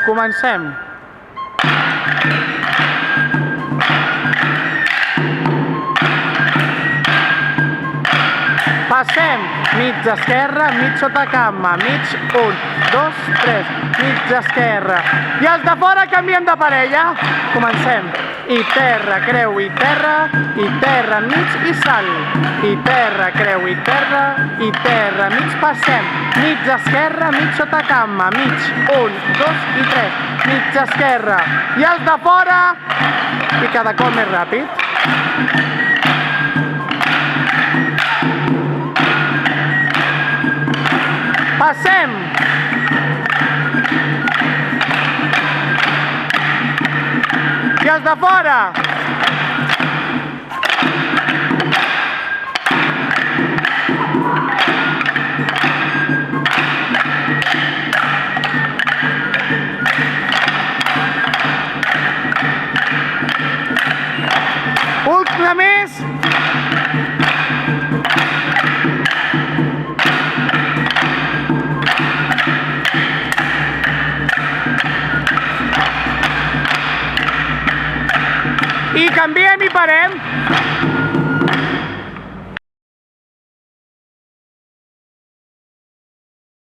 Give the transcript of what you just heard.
Comencem. Passem, mig esquerra, mig sota cama, mig, 1, 2, 3, mig esquerra. I els de fora canviem de parella. Comencem. I terra, creu, i terra, mig i salt. I terra, creu, i terra, mig, passem. Mig esquerra, mig sota cama, mig, 1, 2 i 3, mig esquerra. I els de fora, i cada cop més ràpid. Passem. I els de fora. Una més. I canviem i parem.